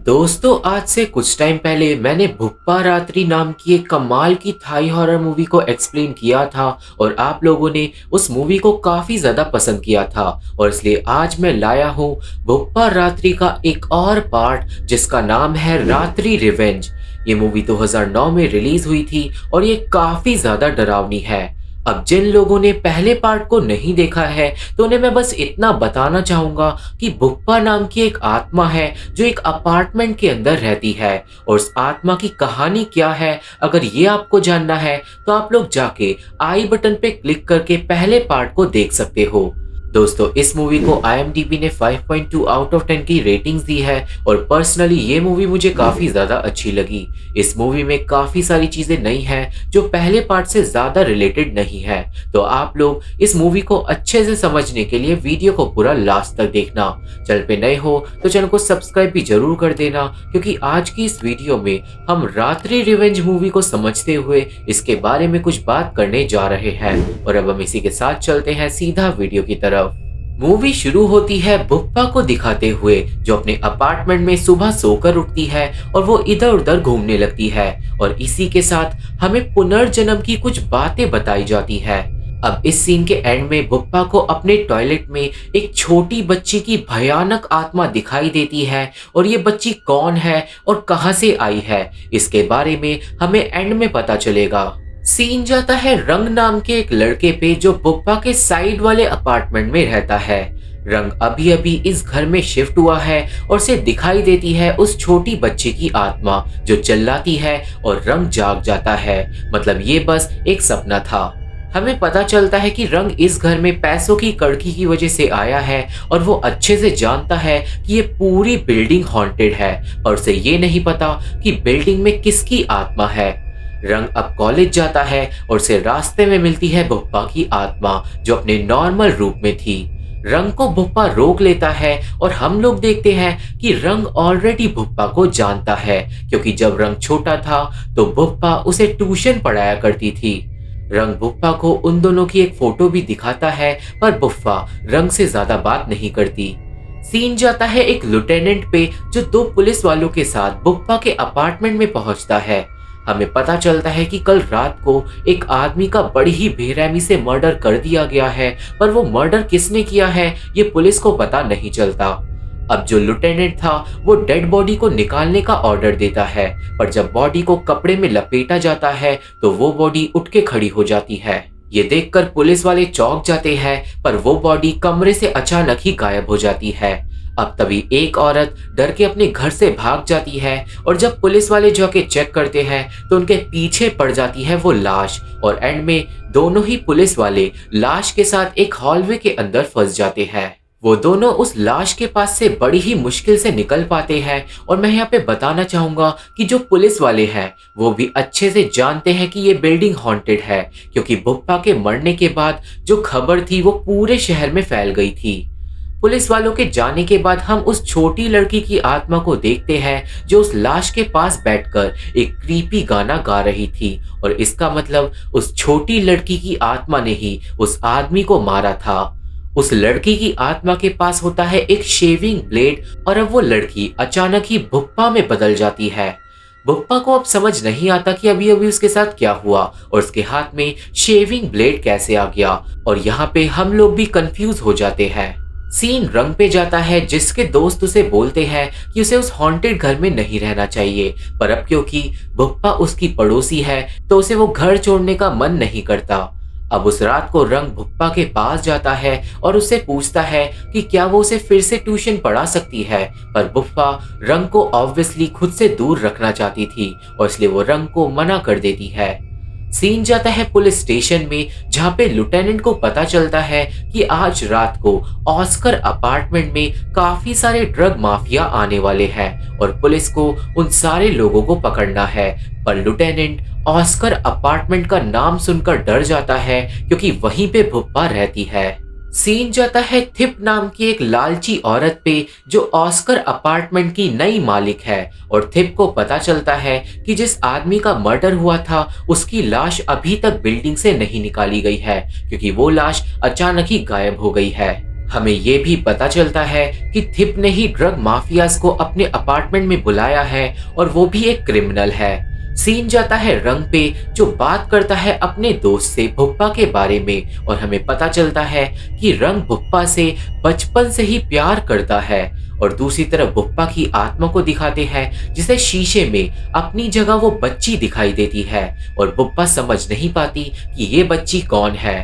दोस्तों, आज से कुछ टाइम पहले मैंने भुप्पा रात्रि नाम की एक कमाल की थाई हॉरर मूवी को एक्सप्लेन किया था और आप लोगों ने उस मूवी को काफ़ी ज़्यादा पसंद किया था। और इसलिए आज मैं लाया हूँ भुप्पा रात्रि का एक और पार्ट जिसका नाम है रात्रि रिवेंज। ये मूवी 2009 में रिलीज हुई थी और ये काफ़ी ज़्यादा डरावनी है। अब जिन लोगों ने पहले पार्ट को नहीं देखा है तो उन्हें मैं बस इतना बताना चाहूंगा कि भुप्पा नाम की एक आत्मा है जो एक अपार्टमेंट के अंदर रहती है और उस आत्मा की कहानी क्या है। अगर ये आपको जानना है तो आप लोग जाके आई बटन पे क्लिक करके पहले पार्ट को देख सकते हो। दोस्तों, इस मूवी को IMDb ने 5.2 आउट ऑफ 10 की रेटिंग्स दी है और पर्सनली ये मूवी मुझे काफ़ी ज़्यादा अच्छी लगी। इस मूवी में काफ़ी सारी चीज़ें नई हैं जो पहले पार्ट से ज़्यादा रिलेटेड नहीं है। तो आप लोग इस मूवी को अच्छे से समझने के लिए वीडियो को पूरा लास्ट तक देखना। चैनल पे नए हो तो चैनल को सब्सक्राइब भी जरूर कर देना, क्योंकि आज की इस वीडियो में हम रात्रि रिवेंज मूवी को समझते हुए इसके बारे में कुछ बात करने जा रहे हैं। और अब हम इसी के साथ चलते हैं सीधा वीडियो की तरफ। मूवी शुरू होती है भुप्पा को दिखाते हुए जो अपने अपार्टमेंट में सुबह सोकर उठती है और वो इधर उधर घूमने लगती है और इसी के साथ हमें पुनर्जन्म की कुछ बातें बताई जाती है। अब इस सीन के एंड में भुप्पा को अपने टॉयलेट में एक छोटी बच्ची की भयानक आत्मा दिखाई देती है और ये बच्ची कौन है और कहां से आई है इसके बारे में हमें एंड में पता चलेगा। सीन जाता है रंग नाम के एक लड़के पे जो भुप्पा के साइड वाले अपार्टमेंट में रहता है। रंग अभी अभी इस घर में शिफ्ट हुआ है और उसे दिखाई देती है उस छोटी बच्ची की आत्मा जो चिल्लाती है और रंग जाग जाता है। मतलब ये बस एक सपना था। हमें पता चलता है कि रंग इस घर में पैसों की कड़की की वजह से आया है और वो अच्छे से जानता है कि ये पूरी बिल्डिंग हॉन्टेड है और उसे ये नहीं पता कि बिल्डिंग में किसकी आत्मा है। रंग अब कॉलेज जाता है और उसे रास्ते में मिलती है भुप्पा की आत्मा जो अपने नॉर्मल रूप में थी। रंग को भुप्पा रोक लेता है और हम लोग देखते हैं कि रंग ऑलरेडी भुप्पा को जानता है, क्योंकि जब रंग छोटा था तो भुप्पा उसे ट्यूशन पढ़ाया करती थी। रंग भुप्पा को उन दोनों की एक फोटो भी दिखाता है पर भुप्पा रंग से ज्यादा बात नहीं करती। सीन जाता है एक लेफ्टिनेंट पे जो दो पुलिस वालों के साथ भुप्पा के अपार्टमेंट में पहुंचता है। हमें पता चलता है कि कल रात को एक आदमी का बड़ी ही बेरहमी से मर्डर कर दिया गया है, पर वो मर्डर किसने किया है ये पुलिस को पता नहीं चलता। अब जो लेफ्टिनेंट था वो डेड बॉडी को निकालने का ऑर्डर देता है, पर जब बॉडी को कपड़े में लपेटा जाता है तो वो बॉडी उठ के खड़ी हो जाती है। ये देखकर पुलिस वाले चौंक जाते हैं, पर वो बॉडी कमरे से अचानक ही गायब हो जाती है। अब तभी एक औरत डर के अपने घर से भाग जाती है और जब पुलिस वाले जाके चेक करते हैं तो उनके पीछे पड़ जाती है वो लाश और एंड में दोनों ही पुलिस वाले लाश के साथ एक हॉलवे के अंदर फंस जाते हैं। वो दोनों उस लाश के पास से बड़ी ही मुश्किल से निकल पाते हैं और मैं यहाँ पे बताना चाहूंगा कि जो पुलिस वाले हैं वो भी अच्छे से जानते हैं कि ये बिल्डिंग हॉन्टेड है, क्योंकि भुप्पा के मरने के बाद जो खबर थी वो पूरे शहर में फैल गई थी। पुलिस वालों के जाने के बाद हम उस छोटी लड़की की आत्मा को देखते हैं जो उस लाश के पास बैठकर एक क्रीपी गाना गा रही थी और इसका मतलब उस छोटी लड़की की आत्मा ने ही उस आदमी को मारा था। उस लड़की की आत्मा के पास होता है एक शेविंग ब्लेड और अब वो लड़की अचानक ही भुप्पा में बदल जाती है। भुप्पा को अब समझ नहीं आता कि अभी अभी उसके साथ क्या हुआ और उसके हाथ में शेविंग ब्लेड कैसे आ गया, और यहाँ पे हम लोग भी कंफ्यूज हो जाते हैं। सीन रंग पे जाता है जिसके दोस्त उसे बोलते हैं कि उसे उस हॉन्टेड घर में नहीं रहना चाहिए, पर अब क्योंकि भुप्पा उसकी पड़ोसी है तो उसे वो घर छोड़ने का मन नहीं करता। अब उस रात को रंग भुप्पा के पास जाता है और उससे पूछता है कि क्या वो उसे फिर से ट्यूशन पढ़ा सकती है, पर भुप्पा रंग को ऑब्वियसली खुद से दूर रखना चाहती थी और इसलिए वो रंग को मना कर देती है। सीन जाता है पुलिस स्टेशन में जहां पे लेफ्टिनेंट को पता चलता है कि आज रात को ऑस्कर अपार्टमेंट में काफी सारे ड्रग माफिया आने वाले हैं और पुलिस को उन सारे लोगों को पकड़ना है। पर लेफ्टिनेंट ऑस्कर अपार्टमेंट का नाम सुनकर डर जाता है क्योंकि वहीं पे भुप्पा रहती है। सीन जाता है थिप नाम की एक लालची औरत पे जो ऑस्कर अपार्टमेंट की नई मालिक है और थिप को पता चलता है कि जिस आदमी का मर्डर हुआ था उसकी लाश अभी तक बिल्डिंग से नहीं निकाली गई है, क्योंकि वो लाश अचानक ही गायब हो गई है। हमें ये भी पता चलता है कि थिप ने ही ड्रग माफियाज को अपने अपार्टमेंट में बुलाया है और वो भी एक क्रिमिनल है। सीन जाता है रंग पे, जो बात करता है अपने दोस्त से भुप्पा के बारे में, और हमें पता चलता है कि रंग भुप्पा से बचपन से ही प्यार करता है। और दूसरी तरफ भुप्पा की आत्मा को दिखाते हैं, जिसे शीशे में अपनी जगह वो बच्ची दिखाई देती है और भुप्पा समझ नहीं पाती कि ये बच्ची कौन है।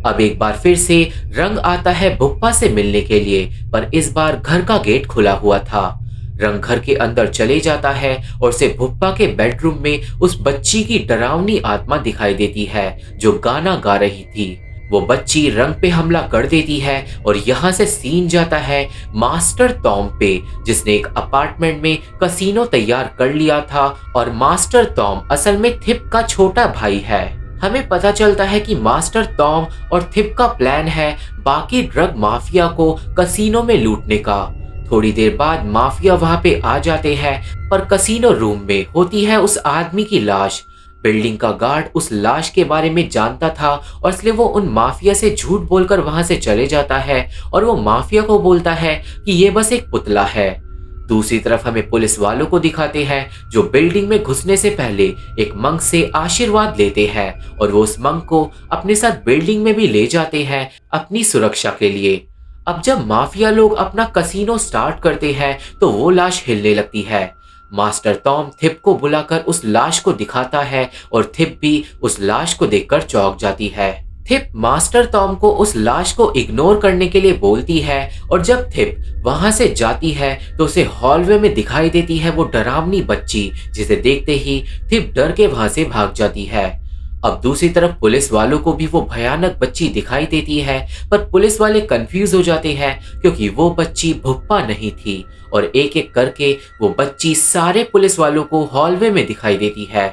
अब एक बार फिर से रंग आता है भुप्पा से मिलने के लिए, पर इस बार घर का गेट खुला हुआ था। रंग घर के अंदर चले जाता है और उसे भुप्पा के बेडरूम में उस बच्ची की डरावनी आत्मा दिखाई देती है जो गाना गा रही थी। वो बच्ची रंग पे हमला कर देती है और यहाँ से सीन जाता है मास्टर टॉम पे, जिसने एक अपार्टमेंट में कसीनो तैयार कर लिया था और मास्टर टॉम असल में थिप का छोटा भाई है। हमें पता चलता है कि मास्टर टॉम और थिप का प्लान है बाकी ड्रग माफिया को कसीनो में लूटने का। थोड़ी देर बाद माफिया वहां पे आ जाते हैं, पर कसीनो रूम में होती है उस आदमी की लाश। बिल्डिंग का गार्ड उस लाश के बारे में जानता था और इसलिए वो उन माफिया से झूठ बोलकर वहां से चले जाता है और वो माफिया को बोलता है कि ये बस एक पुतला है। दूसरी तरफ हमें पुलिस वालों को दिखाते हैं जो बिल्डिंग में घुसने से पहले एक मंक से आशीर्वाद लेते हैं और वो उस मंक को अपने साथ बिल्डिंग में भी ले जाते हैं अपनी सुरक्षा के लिए। अब जब माफिया लोग अपना कसीनो स्टार्ट करते हैं तो वो लाश हिलने लगती है। मास्टर टॉम थिप को बुलाकर उस लाश को दिखाता है और थिप भी उस लाश को देखकर चौंक जाती है। थिप मास्टर टॉम को उस लाश को इग्नोर करने के लिए बोलती है और जब थिप वहां से जाती है तो उसे हॉलवे में दिखाई देती है वो डरावनी बच्ची, जिसे देखते ही थिप डर के वहां से भाग जाती है। अब दूसरी तरफ पुलिस वालों को भी वो भयानक बच्ची दिखाई देती है, पर पुलिस वाले कंफ्यूज हो जाते हैं क्योंकि वो बच्ची भुप्पा नहीं थी और एक एक करके वो बच्ची सारे पुलिस वालों को हॉलवे में दिखाई देती है।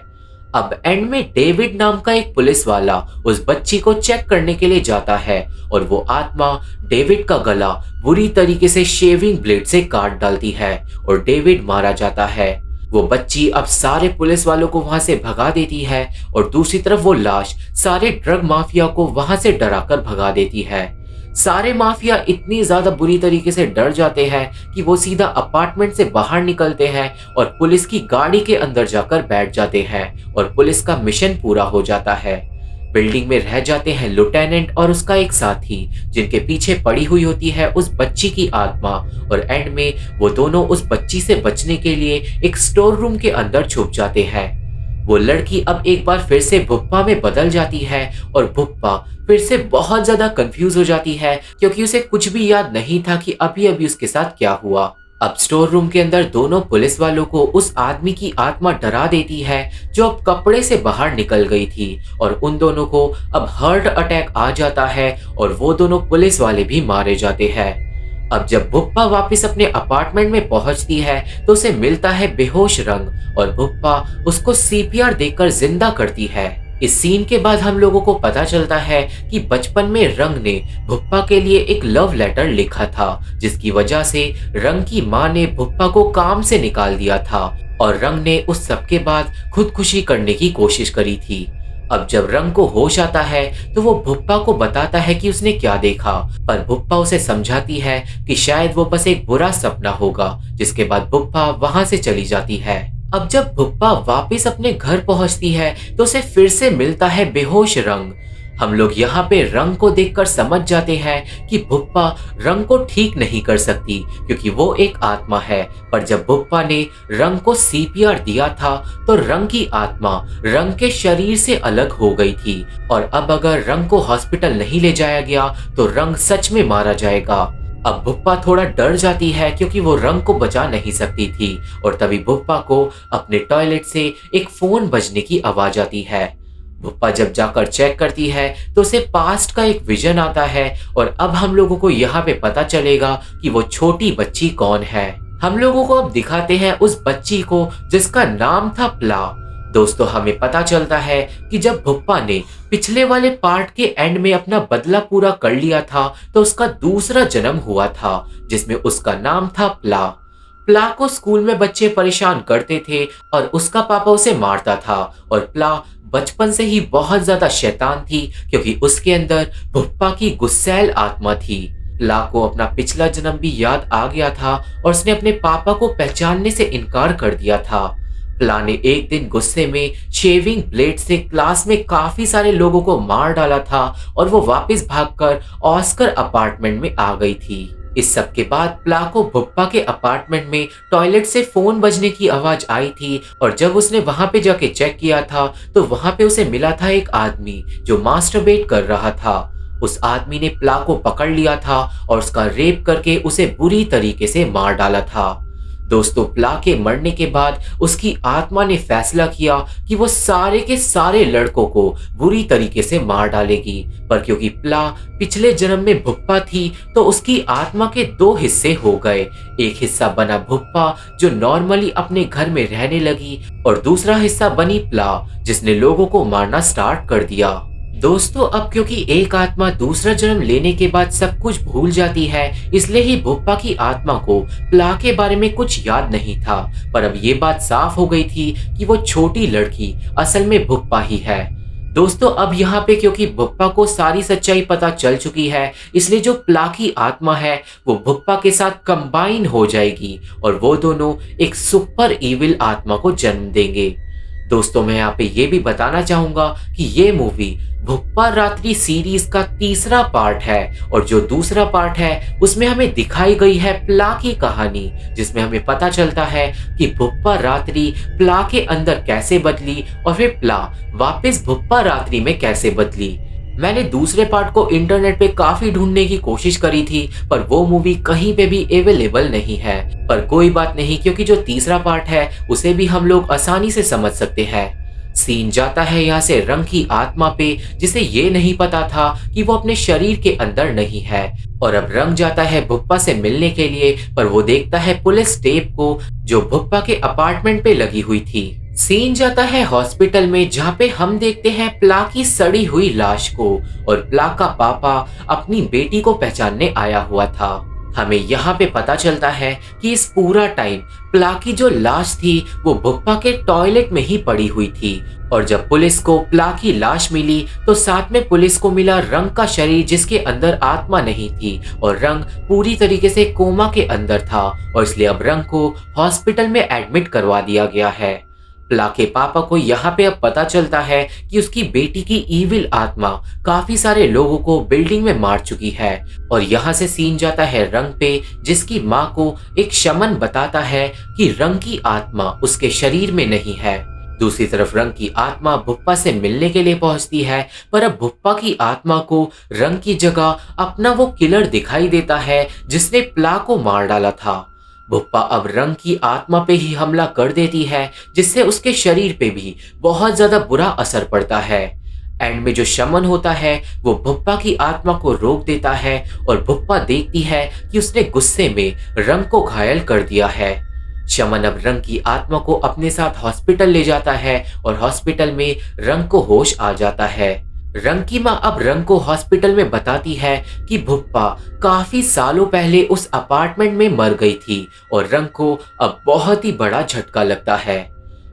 अब एंड में डेविड नाम का एक पुलिस वाला उस बच्ची को चेक करने के लिए जाता है और वो आत्मा डेविड का गला बुरी तरीके से शेविंग ब्लेड से काट डालती है और डेविड मारा जाता है। वो बच्ची अब सारे पुलिस वालों को वहां से भगा देती है और दूसरी तरफ वो लाश सारे ड्रग माफिया को वहां से डराकर भगा देती है। सारे माफिया इतनी ज्यादा बुरी तरीके से डर जाते हैं कि वो सीधा अपार्टमेंट से बाहर निकलते हैं और पुलिस की गाड़ी के अंदर जाकर बैठ जाते हैं और पुलिस का मिशन पूरा हो जाता है। बिल्डिंग में रह जाते हैं लिeutenant और उसका एक साथी, जिनके पीछे पड़ी हुई होती है उस बच्ची की आत्मा, और एंड में वो दोनों उस बच्ची से बचने के लिए एक स्टोर रूम के अंदर छुप जाते हैं। वो लड़की अब एक बार फिर से भुप्पा में बदल जाती है और भुप्पा फिर से बहुत ज्यादा कंफ्यूज हो जाती है क्योंकि उसे कुछ भी याद नहीं था कि अभी अभी उसके साथ क्या हुआ। अब स्टोर रूम के अंदर दोनों पुलिस वालों को उस आदमी की आत्मा डरा देती है जो अब कपड़े से बाहर निकल गई थी, और उन दोनों को अब हार्ट अटैक आ जाता है और वो दोनों पुलिस वाले भी मारे जाते हैं। अब जब भुप्पा वापस अपने अपार्टमेंट में पहुंचती है तो उसे मिलता है बेहोश रंग और भुप्पा उसको सीपीआर देकर जिंदा करती है। इस सीन के बाद हम लोगों को पता चलता है कि बचपन में रंग ने भुप्पा के लिए एक लव लेटर लिखा था, जिसकी वजह से रंग की माँ ने भुप्पा को काम से निकाल दिया था और रंग ने उस सब के बाद खुदकुशी करने की कोशिश करी थी। अब जब रंग को होश आता है तो वो भुप्पा को बताता है कि उसने क्या देखा, पर भुप्पा उसे समझाती है कि शायद वो बस एक बुरा सपना होगा, जिसके बाद भुप्पा वहां से चली जाती है। अब जब भुप्पा वापस अपने घर पहुंचती है तो उसे फिर से मिलता है बेहोश रंग। हम लोग यहाँ पे रंग को देखकर समझ जाते हैं कि भुप्पा रंग को ठीक नहीं कर सकती क्योंकि वो एक आत्मा है, पर जब भुप्पा ने रंग को सीपीआर दिया था तो रंग की आत्मा रंग के शरीर से अलग हो गई थी और अब अगर रंग को हॉस्पिटल नहीं ले जाया गया तो रंग सच में मारा जाएगा। अब भुप्पा थोड़ा डर जाती है क्योंकि वो रंग को बचा नहीं सकती थी और तभी भुप्पा को अपने टॉयलेट से एक फोन बजने की आवाज आती है। भुप्पा जब जाकर चेक करती है तो उसे पास्ट का एक विजन आता है और अब हम लोगों को यहाँ पे पता चलेगा कि वो छोटी बच्ची कौन है। हम लोगों को अब दिखाते हैं उस बच्ची को जिसका नाम था प्ला। दोस्तों, हमें पता चलता है कि जब भुप्पा ने पिछले वाले पार्ट के एंड में अपना बदला पूरा कर लिया था तो उसका दूसरा जन्म हुआ था जिसमें उसका नाम था प्ला। प्ला को स्कूल में बच्चे परेशान करते थे और उसका पापा उसे मारता था और प्ला बचपन से ही बहुत ज्यादा शैतान थी क्योंकि उसके अंदर भुप्पा की गुस्सैल आत्मा थी। प्ला को अपना पिछला जन्म भी याद आ गया था और उसने अपने पापा को पहचानने से इनकार कर दिया था। प्ला ने एक दिन गुस्से में शेविंग ब्लेड से क्लास में काफी सारे लोगों को मार डाला था और वो वापस भागकर ऑस्कर अपार्टमेंट में आ गई थी। इस सब के बाद प्ला को भुप्पा के अपार्टमेंट में टॉयलेट से फोन बजने की आवाज आई थी और जब उसने वहां पे जाके चेक किया था तो वहां पे उसे मिला था एक आदमी जो मास्टरबेट कर रहा था। उस आदमी ने प्ला को पकड़ लिया था और उसका रेप करके उसे बुरी तरीके से मार डाला था। दोस्तों, प्ला के मरने के बाद उसकी आत्मा ने फैसला किया कि वो सारे के सारे लड़कों को बुरी तरीके से मार डालेगी, पर क्योंकि प्ला पिछले जन्म में भुप्पा थी तो उसकी आत्मा के दो हिस्से हो गए। एक हिस्सा बना भुप्पा जो नॉर्मली अपने घर में रहने लगी और दूसरा हिस्सा बनी प्ला जिसने लोगों को मारना स्टार्ट कर दिया। दोस्तों, अब क्योंकि एक आत्मा दूसरा जन्म लेने के बाद सब कुछ भूल जाती है, इसलिए ही भुप्पा की आत्मा को प्ला के बारे में कुछ याद नहीं था। पर अब ये बात साफ हो गई थी कि वो छोटी लड़की असल में भुप्पा ही है। दोस्तों, अब यहाँ पे क्योंकि भुप्पा को सारी सच्चाई पता चल चुकी है, इसलिए जो प्ला की आत्मा है वो भुप्पा के साथ कंबाइन हो जाएगी और वो दोनों एक सुपर इविल आत्मा को जन्म देंगे। दोस्तों, मैं यहाँ पे ये भी बताना चाहूंगा कि ये मूवी भुप्पा रात्रि सीरीज का तीसरा पार्ट है और जो दूसरा पार्ट है उसमें हमें दिखाई गई है प्ला की कहानी, जिसमें हमें पता चलता है कि भुप्पा रात्रि प्ला के अंदर कैसे बदली और फिर प्ला वापस भुप्पा रात्रि में कैसे बदली। मैंने दूसरे पार्ट को इंटरनेट पे काफी ढूंढने की कोशिश करी थी पर वो मूवी कहीं पे भी अवेलेबल नहीं है, पर कोई बात नहीं क्योंकि जो तीसरा पार्ट है उसे भी हम लोग आसानी से समझ सकते हैं। सीन जाता है यहाँ से रंग की आत्मा पे, जिसे ये नहीं पता था कि वो अपने शरीर के अंदर नहीं है, और अब रंग जाता है भुप्पा से मिलने के लिए, पर वो देखता है पुलिस टेप को जो भुप्पा के अपार्टमेंट पे लगी हुई थी। सीन जाता है हॉस्पिटल में जहाँ पे हम देखते हैं प्ला की सड़ी हुई लाश को और प्ला का पापा अपनी बेटी को पहचानने आया हुआ था। हमें यहाँ पे पता चलता है कि इस पूरा टाइम प्ला की जो लाश थी वो भुप्पा के टॉयलेट में ही पड़ी हुई थी और जब पुलिस को प्ला की लाश मिली तो साथ में पुलिस को मिला रंग का शरीर जिसके अंदर आत्मा नहीं थी और रंग पूरी तरीके से कोमा के अंदर था और इसलिए अब रंग को हॉस्पिटल में एडमिट करवा दिया गया है। प्ला के पापा को यहाँ पे अब पता चलता है कि उसकी बेटी की ईविल आत्मा काफी सारे लोगों को बिल्डिंग में मार चुकी है और यहाँ से सीन जाता है रंग पे, जिसकी माँ को एक शमन बताता है कि रंग की आत्मा उसके शरीर में नहीं है। दूसरी तरफ रंग की आत्मा भुप्पा से मिलने के लिए पहुंचती है, पर अब भुप्पा की आत्मा को रंग की जगह अपना वो किलर दिखाई देता है जिसने प्ला को मार डाला था। भुप्पा अब रंग की आत्मा पे ही हमला कर देती है जिससे उसके शरीर पे भी बहुत ज्यादा बुरा असर पड़ता है। एंड में जो शमन होता है वो भुप्पा की आत्मा को रोक देता है और भुप्पा देखती है कि उसने गुस्से में रंग को घायल कर दिया है। शमन अब रंग की आत्मा को अपने साथ हॉस्पिटल ले जाता है और हॉस्पिटल में रंग को होश आ जाता है। रंग की माँ अब रंग को हॉस्पिटल में बताती है कि भुप्पा काफी सालों पहले उस अपार्टमेंट में मर गई थी और रंग को अब बहुत ही बड़ा झटका लगता है।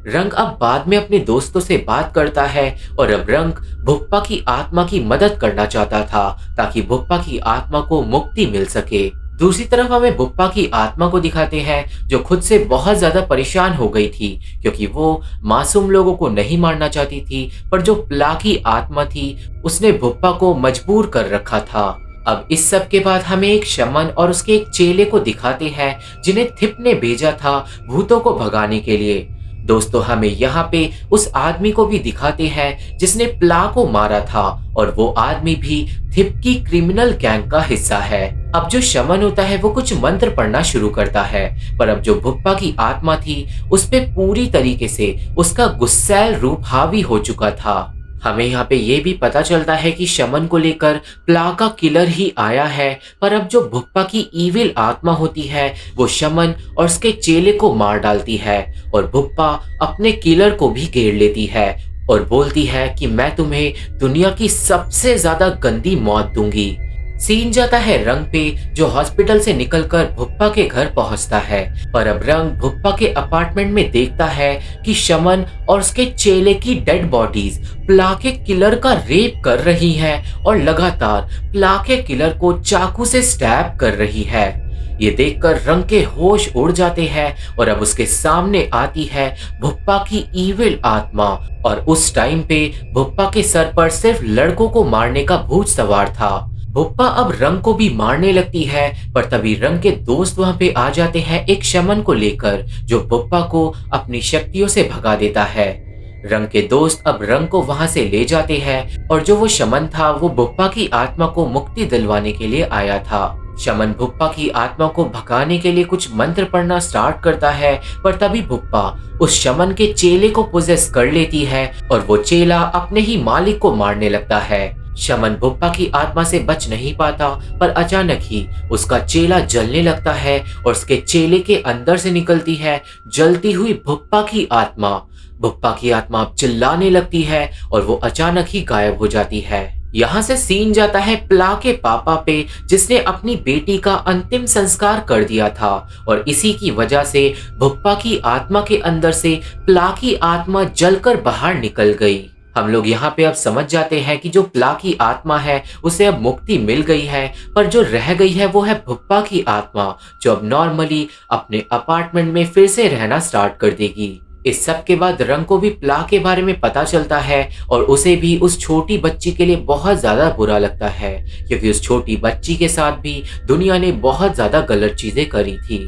रंग अब बाद में अपने दोस्तों से बात करता है और अब रंग भुप्पा की आत्मा की मदद करना चाहता था ताकि भुप्पा की आत्मा को मुक्ति मिल सके। दूसरी तरफ हमें भुप्पा की आत्मा को दिखाते हैं जो खुद से बहुत ज्यादा परेशान हो गई थी क्योंकि वो मासूम लोगों को नहीं मारना चाहती थी, पर जो प्ला की आत्मा थी उसने भुप्पा को मजबूर कर रखा था। अब इस सब के बाद हमें एक शमन और उसके एक चेले को दिखाते हैं जिन्हें थिप ने भेजा था भूतों को भगाने के लिए। दोस्तों, हमें यहाँ पे उस आदमी को भी दिखाते हैं जिसने प्ला को मारा था और वो आदमी भी थिप की क्रिमिनल गैंग का हिस्सा है। अब जो शमन होता है वो कुछ मंत्र पढ़ना शुरू करता है, पर अब जो भुप्पा की आत्मा थी उस पे पूरी तरीके से उसका गुस्सैल रूप हावी हो चुका था। हमें यहाँ पे ये भी पता चलता है कि शमन को लेकर प्ला का किलर ही आया है, पर अब जो भुप्पा की ईविल आत्मा होती है वो शमन और उसके चेले को मार डालती है और भुप्पा अपने किलर को भी घेर लेती है और बोलती है कि मैं तुम्हें दुनिया की सबसे ज्यादा गंदी मौत दूंगी। सीन जाता है रंग पे, जो हॉस्पिटल से निकलकर भुप्पा के घर पहुंचता है। पर अब रंग भुप्पा के अपार्टमेंट में देखता है कि शमन और उसके चेले की डेड बॉडीज प्लाके किलर का रेप कर रही हैं और लगातार प्लाके किलर को चाकू से स्टैब कर रही है। ये देखकर रंग के होश उड़ जाते हैं और अब उसके सामने आती है भुप्पा की ईविल आत्मा। और उस टाइम पे भुप्पा के सर पर सिर्फ लड़कों को मारने का भूत सवार था। भुप्पा अब रंग को भी मारने लगती है, पर तभी रंग के दोस्त वहां पे आ जाते हैं एक शमन को लेकर, जो भुप्पा को अपनी शक्तियों से भगा देता है। रंग के दोस्त अब रंग को वहां से ले जाते हैं और जो वो शमन था वो भुप्पा की आत्मा को मुक्ति दिलवाने के लिए आया था। शमन भुप्पा की आत्मा को भगाने के लिए कुछ मंत्र पढ़ना स्टार्ट करता है, पर तभी भुप्पा उस शमन के चेले को पोजेस कर लेती है और वो चेला अपने ही मालिक को मारने लगता है। शमन भुप्पा की आत्मा से बच नहीं पाता, पर अचानक ही उसका चेला जलने लगता है और उसके चेले के अंदर से निकलती है जलती हुई भुप्पा की आत्मा। भुप्पा की आत्मा अब चिल्लाने लगती है और वो अचानक ही गायब हो जाती है। यहाँ से सीन जाता है प्ला के पापा पे, जिसने अपनी बेटी का अंतिम संस्कार कर दिया था और इसी की वजह से भुप्पा की आत्मा के अंदर से प्ला की आत्मा जलकर बाहर निकल गई। हम लोग यहाँ पे अब समझ जाते हैं कि जो प्ला की आत्मा है उसे अब मुक्ति मिल गई है, पर जो रह गई है वो है भुप्पा की आत्मा, जो अब नॉर्मली अपने अपार्टमेंट में फिर से रहना स्टार्ट कर देगी। इस सब के बाद रंग को भी प्ला के बारे में पता चलता है और उसे भी उस छोटी बच्ची के लिए बहुत ज्यादा बुरा लगता है, क्योंकि उस छोटी बच्ची के साथ भी दुनिया ने बहुत ज्यादा गलत चीजें करी थी।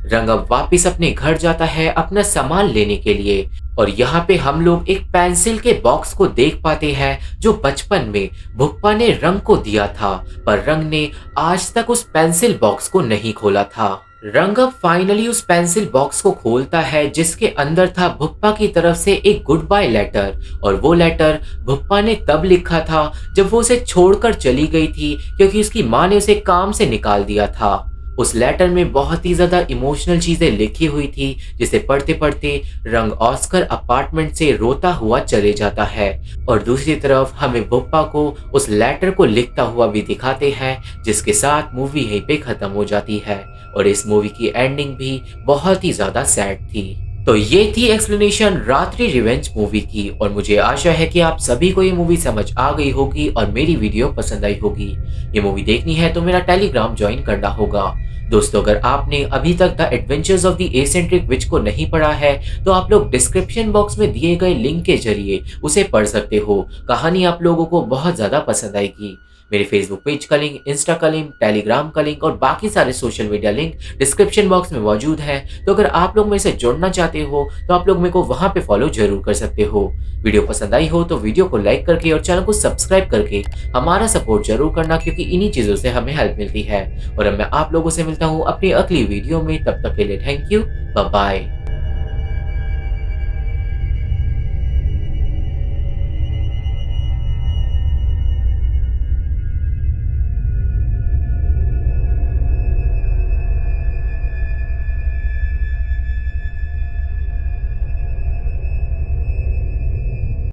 रंग अब वापिस अपने घर जाता है अपना सामान लेने के लिए और यहाँ पे हम लोग एक पेंसिल के बॉक्स को देख पाते हैं जो बचपन में भुप्पा ने रंग को दिया था, पर रंग ने आज तक उस पेंसिल बॉक्स को नहीं खोला था। रंग अब फाइनली उस पेंसिल बॉक्स को खोलता है जिसके अंदर था भुप्पा की तरफ से एक गुड बाय लेटर, और वो लेटर भुप्पा ने तब लिखा था जब वो उसे छोड़कर चली गई थी, क्योंकि उसकी माँ ने उसे काम से निकाल दिया था। उस लेटर में बहुत ही ज्यादा इमोशनल चीजें लिखी हुई थी, जिसे पढ़ते पढ़ते रंग ऑस्कर अपार्टमेंट से रोता हुआ चले जाता है और दूसरी तरफ हमें भुप्पा को उस लेटर को लिखता हुआ भी दिखाते हैं, जिसके साथ मूवी यहीं पे खत्म हो जाती है और इस मूवी की एंडिंग भी बहुत ही ज्यादा सैड थी। तो ये थी एक्सप्लेनेशन रात्रि रिवेंज मूवी की और मुझे आशा है कि आप सभी को ये मूवी समझ आ गई होगी और मेरी वीडियो पसंद आई होगी। ये मूवी देखनी है तो मेरा टेलीग्राम ज्वाइन करना होगा। दोस्तों, अगर आपने अभी तक the adventures of the eccentric witch को नहीं पढ़ा है तो आप लोग डिस्क्रिप्शन बॉक्स में दिए गए लिंक के जरिए उसे पढ़ सकते हो। कहानी आप लोगों को बहुत ज्यादा पसंद आएगी। मेरे फेसबुक पेज का लिंक, इंस्टा का लिंक, टेलीग्राम का लिंक और बाकी सारे social media link description box में मौजूद है। तो अगर आप लोग मेरे से जुड़ना चाहते हो तो आप लोग मेरे को वहां पे फॉलो जरूर कर सकते हो। वीडियो पसंद आई हो तो वीडियो को लाइक करके और चैनल को सब्सक्राइब करके हमारा सपोर्ट जरूर करना, क्योंकि इन्हीं चीजों से हमें हेल्प मिलती है। और अब मैं आप लोगों से मिलता हूँ अपनी अगली वीडियो में, तब तक के लिए थैंक यू, बाय बाय।